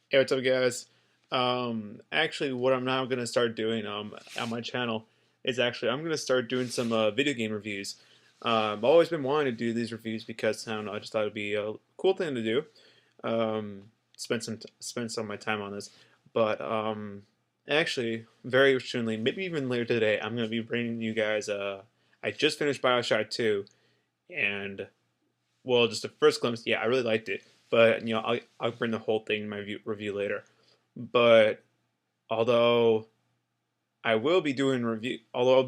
Hey, what's up, guys? Actually, what I'm now gonna start doing on my channel is actually I'm gonna start doing some video game reviews. I've always been wanting to do these reviews because I don't know, I just thought it'd be a cool thing to do. Um, spend some of my time on this, but actually, very soonly, maybe even later today, I'm gonna be bringing you guys. I just finished BioShock 2, and well, just a first glimpse, yeah, I really liked it. But I'll bring the whole thing in my review later. But although although I'll be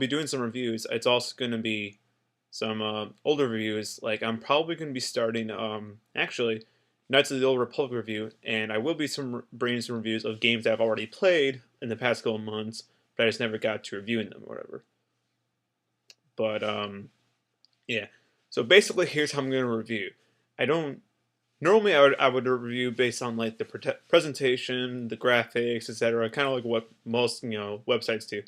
doing some reviews, it's also going to be some older reviews. Like I'm probably going to be starting actually Knights of the Old Republic review, and I will be bringing some reviews of games that I've already played in the past couple months, but I just never got to reviewing them or whatever. But yeah. So basically, here's how I'm going to review. I don't Normally, I would review based on like the presentation, the graphics, etc. Kind of like what most websites do.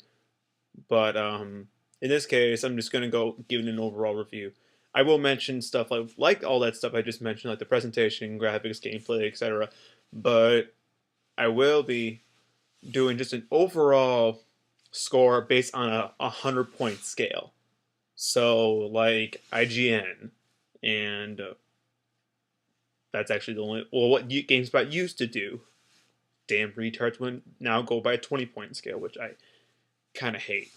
But in this case, I'm just gonna go giving an overall review. I will mention stuff like all that stuff I just mentioned, like the presentation, graphics, gameplay, etc. But I will be doing just an overall score based on a 100-point scale. So like IGN and that's actually the only what GameSpot used to do. Damn retards would now go by a 20-point scale, which I kind of hate.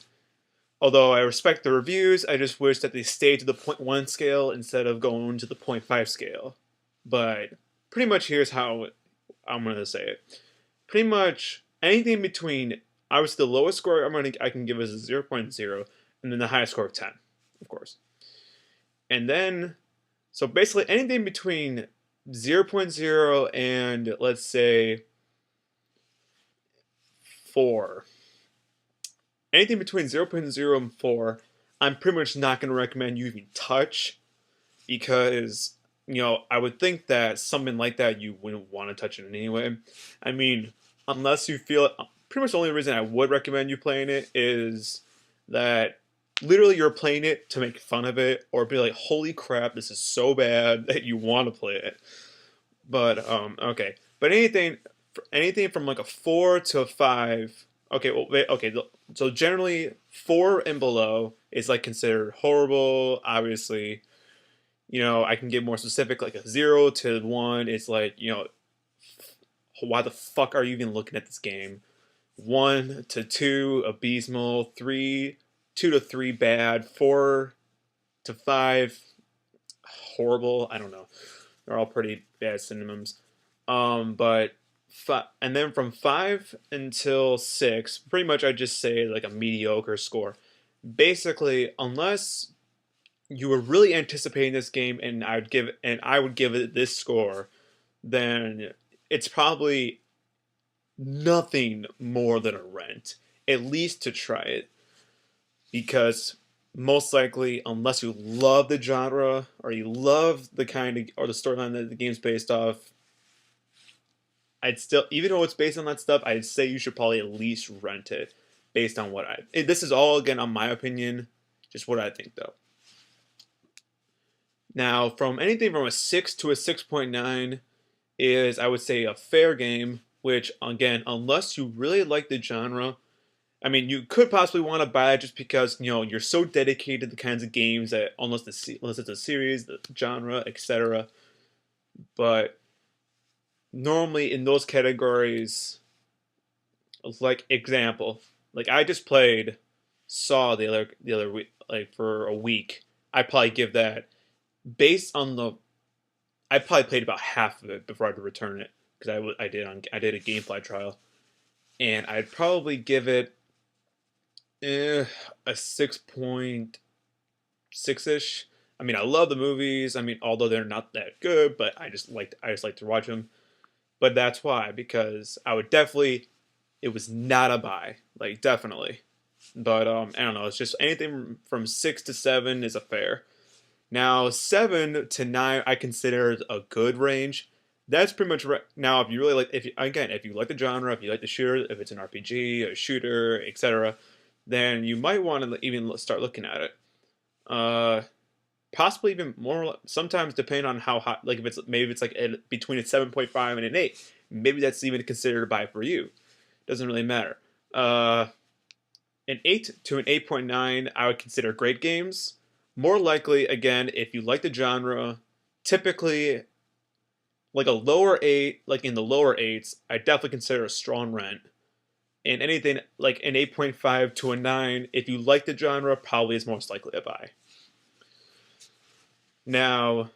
Although I respect the reviews, I just wish that they stayed to the point 0.1 scale instead of going to the 0.5 scale. But pretty much here's how I'm going to say it. Pretty much anything between, obviously the lowest score I can give is a zero point 0.0, and then the highest score of 10, of course. And then, so basically anything between zero point 0.0 and let's say 4. Anything between zero point 0.0 and 4, I'm pretty much not going to recommend you even touch because, I would think that something like that you wouldn't want to touch it in anyway. I mean, unless you feel it, pretty much the only reason I would recommend you playing it is that literally you're playing it to make fun of it or be like, holy crap, this is so bad that you want to play it. But okay. But anything from like a 4 to a 5. Okay, well, okay. So generally, 4 and below is like considered horrible. Obviously, I can get more specific. Like a 0 to 1, it's like why the fuck are you even looking at this game? 1 to 2, abysmal. 2 to 3, bad. 4 to 5, horrible. I don't know. They're all pretty bad synonyms. But and then from 5 until 6, pretty much I just say like a mediocre score. Basically, unless you were really anticipating this game I would give it this score, then it's probably nothing more than a rent, at least to try it, because most likely, unless you love the genre or you love the kind of or the storyline that the game's based off, I'd still, even though it's based on that stuff, I'd say you should probably at least rent it, based on this is all again on my opinion, just what I think though. Now, from anything from a 6 to a 6.9 is, I would say, a fair game, which again, unless you really like the genre, I mean, you could possibly want to buy it just because you're so dedicated to the kinds of games that unless it's a series, the genre, etc. But normally in those categories, like example, like I just played Saw the other week, like for a week. I probably give that based on the I probably played about half of it before I had to return it because I did a GameFly trial, and I'd probably give it a 6.6 ish. I mean, I love the movies. I mean, although they're not that good, but I just like to watch them. But that's why, because I would definitely, it was not a buy, like definitely. But I don't know. It's just anything from 6 to 7 is a fair. Now 7 to 9, I consider a good range. That's pretty much now. If you really like, if you like the genre, if you like the shooter, if it's an RPG, a shooter, etc., then you might want to even start looking at it. Uh, Possibly even more. Sometimes depending on how hot, like if it's maybe it's like between a 7.5 and an 8. maybe that's even considered a buy for you. Doesn't really matter. An 8 to an 8.9, I would consider great games. More likely, again, if you like the genre, typically like a lower 8, like in the lower 8s, I definitely consider a strong rent. And anything like an 8.5 to a 9, if you like the genre, probably is most likely a buy. Now,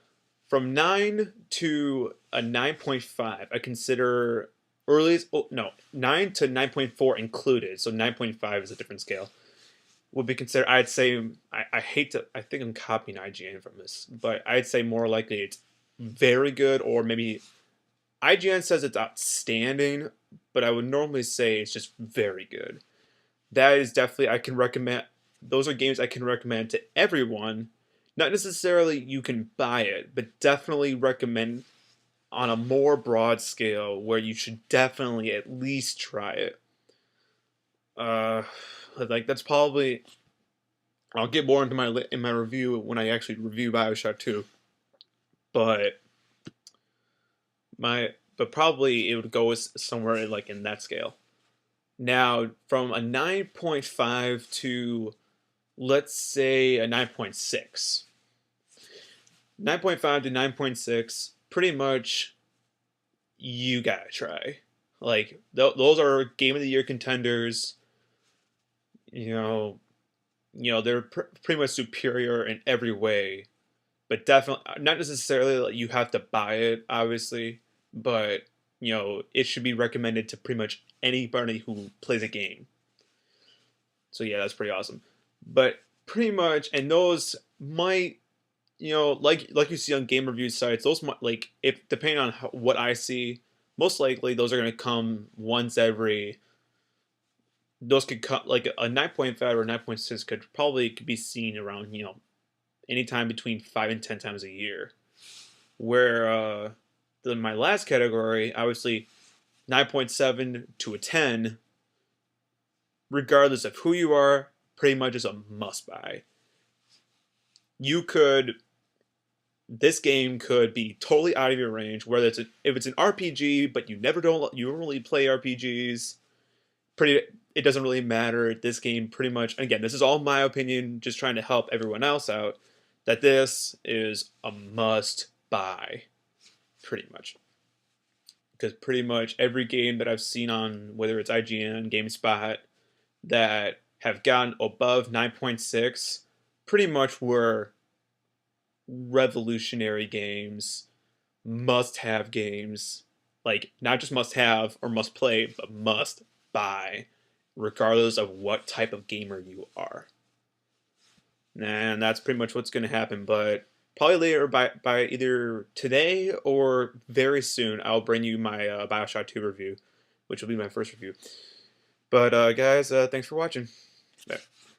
from 9 to a 9.5, I consider earliest, oh, no, 9 to 9.4 included, so 9.5 is a different scale, would be considered, I'd say, I hate to, I think I'm copying IGN from this, but I'd say more likely it's very good, or maybe IGN says it's outstanding, but I would normally say it's just very good. That is definitely, I can recommend, those are games I can recommend to everyone. Not necessarily you can buy it, but definitely recommend on a more broad scale where you should definitely at least try it. Like that's probably, I'll get more into my review when I actually review BioShock 2. But but probably it would go somewhere like in that scale. Now, from a 9.5 to let's say a 9.6. 9.5 to 9.6, pretty much you gotta try. Like those are game of the year contenders. You know, they're pretty much superior in every way, but definitely not necessarily like you have to buy it, obviously, but it should be recommended to pretty much anybody who plays a game. So yeah, that's pretty awesome. But pretty much, and those might, like you see on game review sites, those might, like, if depending on what I see, most likely those are going to come once every. Those could come like a 9.5 or 9.6 could be seen around anytime between 5 and 10 times a year. Where my last category, obviously, 9.7 to a 10, regardless of who you are, pretty much is a must buy. This game could be totally out of your range, whether if it's an RPG, but you don't really play RPGs. It doesn't really matter. This game pretty much, again, this is all my opinion, just trying to help everyone else out, that this is a must buy, pretty much. Because pretty much every game that I've seen on, whether it's IGN, GameSpot, that have gotten above 9.6, pretty much were revolutionary games, must-have games, like not just must-have or must-play, but must-buy, regardless of what type of gamer you are. And that's pretty much what's going to happen, but probably later by either today or very soon, I'll bring you my BioShock 2 review, which will be my first review. But guys, thanks for watching. Bye.